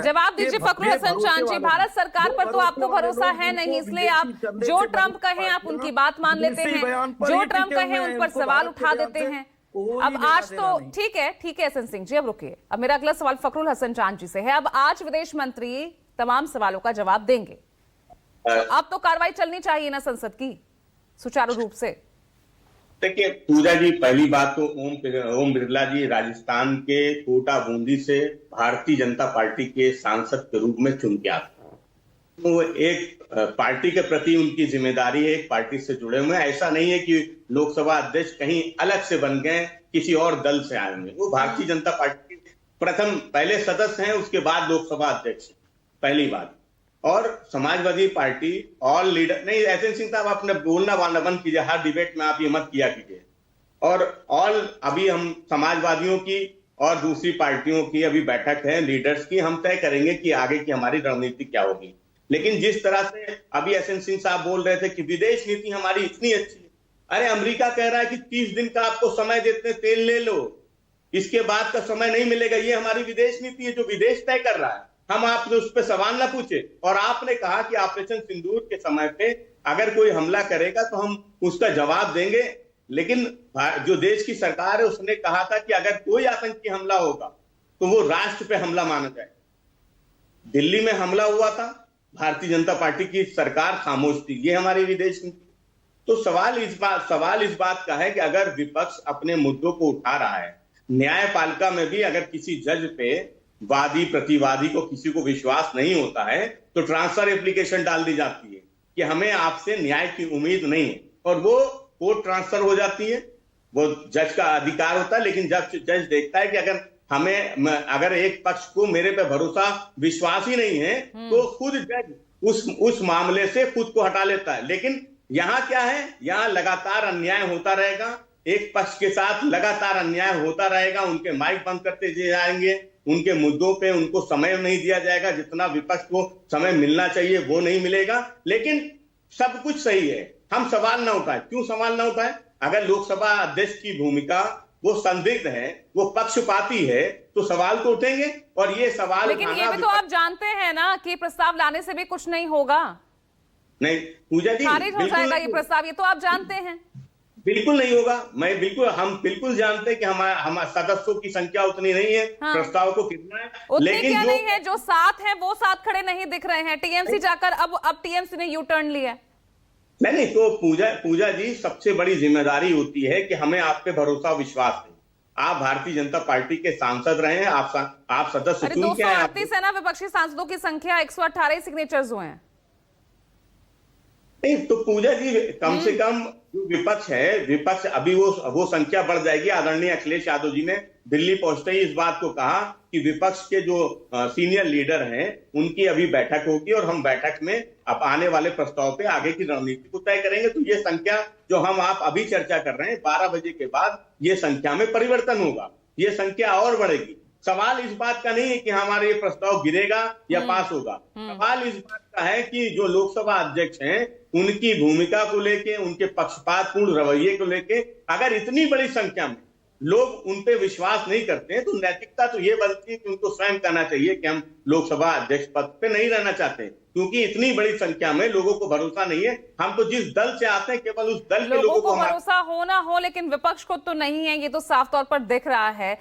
जवाब दीजिए फखरुल हसन चांद जी, भारत सरकार पर तो आपको भरोसा है नहीं, इसलिए आप जो ट्रंप कहें आप उनकी बात मान लेते हैं, जो ट्रंप कहें उन पर सवाल उठा देते हैं। अब आज तो ठीक है एसएन सिंह जी, अब रुकिए। अब मेरा अगला सवाल फखरुल हसन चांद जी से है। अब आज विदेश मंत्री तमाम सवालों का जवाब देंगे, तो अब तो कार्रवाई चलनी चाहिए ना संसद की सुचारू रूप से। देखिए पूजा जी, पहली बात तो ओम बिरला जी राजस्थान के कोटा बूंदी से भारतीय जनता पार्टी के सांसद के रूप में चुन के आते हैं, तो एक पार्टी के प्रति उनकी जिम्मेदारी है, एक पार्टी से जुड़े हुए हैं। ऐसा नहीं है कि लोकसभा अध्यक्ष कहीं अलग से बन गए, किसी और दल से आए हुए। वो भारतीय जनता पार्टी के पहले सदस्य हैं, उसके बाद लोकसभा अध्यक्ष, पहली बात। और समाजवादी पार्टी ऑल लीडर नहीं, एसएन सिंह साहब आपने बोलना वाला बंद कीजिए, हर डिबेट में आप ये मत किया कीजिए। और ऑल अभी हम समाजवादियों की और दूसरी पार्टियों की अभी बैठक है लीडर्स की, हम तय करेंगे कि आगे की हमारी रणनीति क्या होगी। लेकिन जिस तरह से अभी एसएन सिंह साहब बोल रहे थे कि विदेश नीति हमारी इतनी अच्छी है, अरे अमेरिका कह रहा है कि 30 दिन का आपको समय देते हैं, तेल ले लो, इसके बाद का समय नहीं मिलेगा। ये हमारी विदेश नीति है जो विदेश तय कर रहा है, हम आपसे उस पर सवाल ना पूछे। और आपने कहा कि ऑपरेशन सिंदूर के समय पे अगर कोई हमला करेगा तो हम उसका जवाब देंगे, लेकिन जो देश की सरकार है उसने कहा था कि अगर कोई आतंकी हमला होगा तो वो राष्ट्र पे हमला माना जाए। दिल्ली में हमला हुआ था, भारतीय जनता पार्टी की सरकार खामोश थी, ये हमारी विदेश नीति। तो सवाल इस बात का है कि अगर विपक्ष अपने मुद्दों को उठा रहा है, न्यायपालिका में भी अगर किसी जज पे वादी प्रतिवादी को किसी को विश्वास नहीं होता है तो ट्रांसफर एप्लीकेशन डाल दी जाती है कि हमें आपसे न्याय की उम्मीद नहीं है, और वो कोर्ट ट्रांसफर हो जाती है। वो जज का अधिकार होता है, लेकिन जब जज देखता है कि अगर एक पक्ष को मेरे पे भरोसा विश्वास ही नहीं है तो खुद जज उस मामले से खुद को हटा लेता है। लेकिन यहाँ क्या है, यहाँ लगातार अन्याय होता रहेगा, एक पक्ष के साथ लगातार अन्याय होता रहेगा, उनके माइक बंद करते जाएंगे, उनके मुद्दों पे उनको समय नहीं दिया जाएगा, जितना विपक्ष को समय मिलना चाहिए वो नहीं मिलेगा। लेकिन सब कुछ सही है, हम सवाल ना उठाए। क्यों सवाल ना उठाए? अगर लोकसभा अध्यक्ष की भूमिका वो संदिग्ध है, वो पक्षपाती है, तो सवाल तो उठेंगे। और ये सवाल, लेकिन ये भी तो आप जानते हैं ना कि प्रस्ताव लाने से भी कुछ नहीं होगा, नहीं पूजा जी, खारिज हो जाएगा ये प्रस्ताव, ये तो आप जानते हैं। बिल्कुल नहीं होगा। हम बिल्कुल जानते हैं कि हमारे सदस्यों की संख्या उतनी नहीं है, हाँ। प्रस्ताव को कितना है, लेकिन क्या नहीं है, जो 7 है वो 7 खड़े नहीं दिख रहे हैं। टीएमसी जाकर अब टीएमसी ने यू टर्न लिया। नहीं, तो पूजा जी, सबसे बड़ी जिम्मेदारी होती है कि हमें आप पे भरोसा विश्वास है। आप भारतीय जनता पार्टी के सांसद रहे हैं, आप सदस्य चुन के आए। 238 है ना विपक्षी सांसदों की संख्या, 118 सिग्नेचर्स हुए हैं। नहीं तो पूजा जी, कम से कम जो विपक्ष अभी वो संख्या बढ़ जाएगी। आदरणीय अखिलेश यादव जी ने दिल्ली पहुंचते ही इस बात को कहा कि विपक्ष के जो सीनियर लीडर हैं उनकी अभी बैठक होगी और हम बैठक में अब आने वाले प्रस्ताव पे आगे की रणनीति को तय करेंगे। तो ये संख्या जो आप अभी चर्चा कर रहे हैं, 12 बजे के बाद ये संख्या में परिवर्तन होगा, ये संख्या और बढ़ेगी। सवाल इस बात का नहीं है कि हमारा ये प्रस्ताव गिरेगा या पास होगा। सवाल इस बात का है कि जो लोकसभा अध्यक्ष हैं उनकी भूमिका को लेके, उनके पक्षपातपूर्ण रवैये को लेके अगर इतनी बड़ी संख्या में लोग उन पे विश्वास नहीं करते हैं तो नैतिकता तो ये बनती है कि उनको स्वयं कहना चाहिए कि हम लोकसभा अध्यक्ष पद पे नहीं रहना चाहते, क्योंकि इतनी बड़ी संख्या में लोगों को भरोसा नहीं है। हम तो जिस दल से आते हैं केवल उस दल के लोगों को भरोसा हो ना हो, लेकिन विपक्ष को तो नहीं है, ये तो साफ तौर पर दिख रहा है।